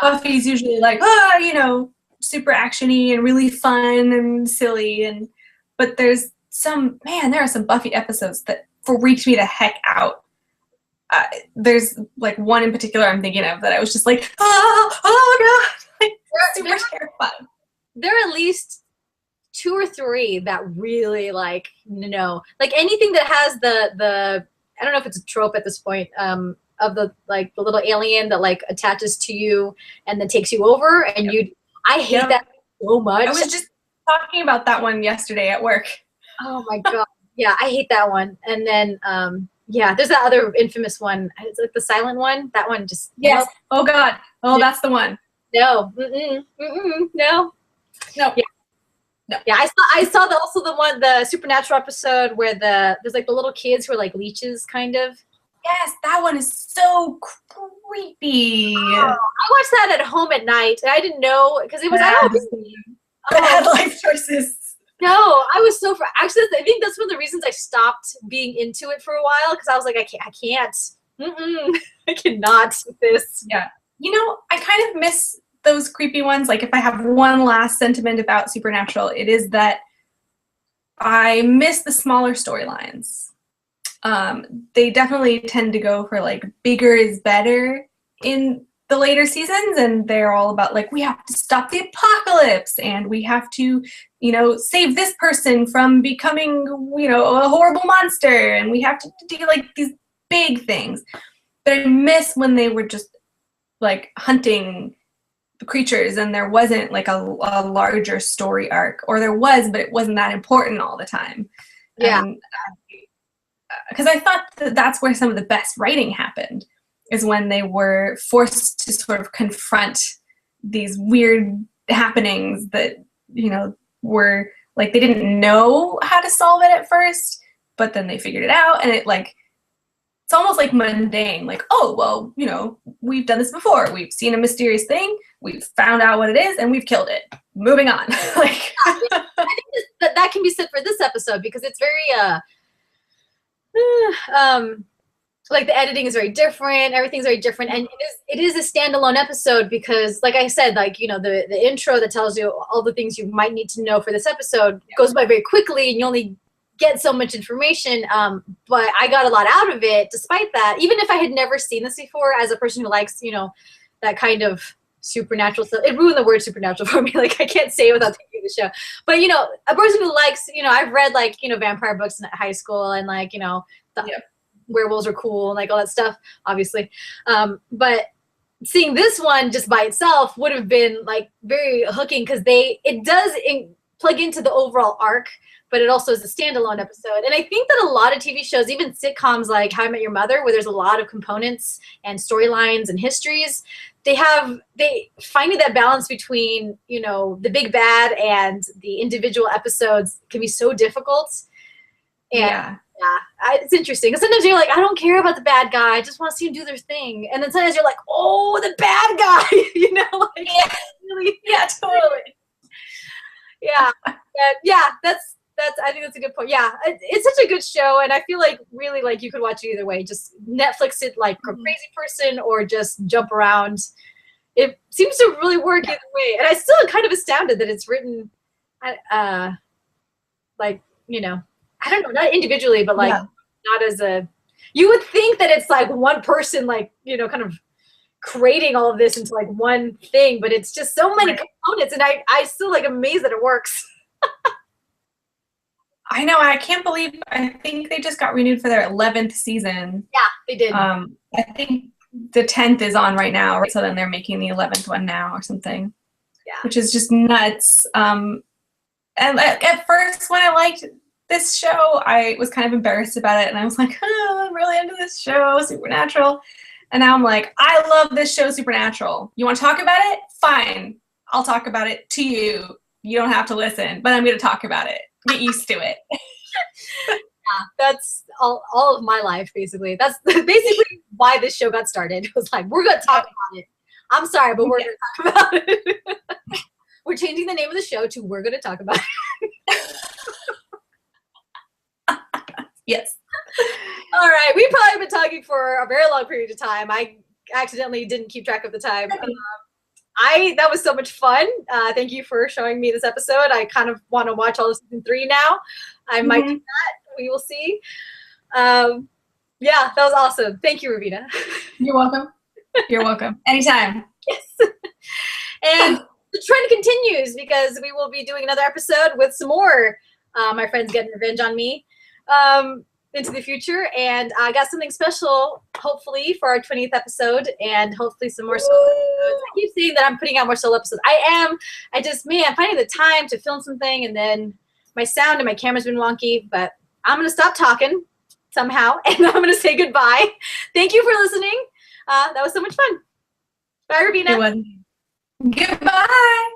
Buffy's usually like, super actiony and really fun and silly. But there are some Buffy episodes that freaked me the heck out. There's like one in particular I'm thinking of that I was just like, oh God. Super terrifying. There are at least 2 or 3 that really like anything that has the I don't know if it's a trope at this point of the little alien that like attaches to you and then takes you over and I hate that so much. I was just talking about that one yesterday at work. Oh my God. Yeah, I hate that one. And then there's that other infamous one. It's like the silent one. That one just Oh God. Oh, that's the one. No. No. Yeah. No. Yeah, I saw the Supernatural episode where there's like the little kids who are like leeches kind of. Yes, that one is so creepy. Oh, I watched that at home at night and I didn't know because it was bad life choices. No, I was so actually I think that's one of the reasons I stopped being into it for a while because I was like I can't. I cannot with this. Yeah. I kind of miss those creepy ones. Like, if I have one last sentiment about Supernatural, it is that I miss the smaller storylines. They definitely tend to go for, like, bigger is better in the later seasons, and they're all about, like, we have to stop the apocalypse, and we have to, save this person from becoming, a horrible monster, and we have to do, like, these big things. But I miss when they were just like hunting the creatures and there wasn't like a larger story arc, or there was, but it wasn't that important all the time. Yeah. Because I thought that's where some of the best writing happened, is when they were forced to sort of confront these weird happenings that, were like, they didn't know how to solve it at first, but then they figured it out, and it like, it's almost like mundane, like, oh, well, we've done this before. We've seen a mysterious thing. We've found out what it is, and we've killed it. Moving on. Like, I think that can be said for this episode because it's very, like the editing is very different. Everything's very different, and it is a standalone episode because, like I said, like the intro that tells you all the things you might need to know for this episode goes by very quickly, and you only get so much information. But I got a lot out of it despite that, even if I had never seen this before, as a person who likes, you know, that kind of supernatural stuff. It ruined the word supernatural for me. Like, I can't say it without thinking of the show. But, you know, a person who likes, you know, I've read, like, you know, vampire books in high school, and, like, you know, werewolves are cool and, like, all that stuff, obviously. But seeing this one just by itself would have been, like, very hooking, because it does plug into the overall arc, but it also is a standalone episode. And I think that a lot of TV shows, even sitcoms like How I Met Your Mother, where there's a lot of components and storylines and histories, they finding that balance between, you know, the big bad and the individual episodes can be so difficult. And it's interesting, because sometimes you're like, I don't care about the bad guy, I just want to see him do their thing. And then sometimes you're like, oh, the bad guy, you know, like, really, totally. That's I think that's a good point. Yeah, it's such a good show, and I feel like really, like, you could watch it either way. Just Netflix it like a crazy person, or just jump around. It seems to really work either way, and I still am kind of astounded that it's written, like, you know, I don't know, not individually, but like not as a. You would think that it's like one person, like, you know, kind of creating all of this into like one thing, but it's just so many components, and I still, like, amazed that it works. I know. I can't believe. I think they just got renewed for their 11th season. Yeah, they did. I think the 10th is on right now, right? So then they're making the 11th one now or something. Yeah. Which is just nuts. And at first, when I liked this show, I was kind of embarrassed about it, and I was like, oh, I'm really into this show, Supernatural. And now I'm like, I love this show, Supernatural. You want to talk about it? Fine. I'll talk about it to you. You don't have to listen, but I'm going to talk about it. Get used to it. That's all of my life, basically. That's basically why this show got started. It was like, we're going to talk about it. I'm sorry, but we're going to talk about it. We're changing the name of the show to We're Going to Talk About It. Yes. All right. We've probably been talking for a very long period of time. I accidentally didn't keep track of the time. That was so much fun. Thank you for showing me this episode. I kind of want to watch all of season 3 now. I might do that. We will see. Yeah, that was awesome. Thank you, Ravina. You're welcome. You're welcome. Anytime. Yes. And the trend continues, because we will be doing another episode with some more My Friends Getting Revenge on Me into the future. And I got something special, hopefully, for our 20th episode, and hopefully some more solo episodes. I keep saying that I'm putting out more solo episodes. I'm finding the time to film something, and then my sound and my camera's been wonky, but I'm going to stop talking somehow, and I'm going to say goodbye. Thank you for listening. That was so much fun. Bye, Ravina. Goodbye.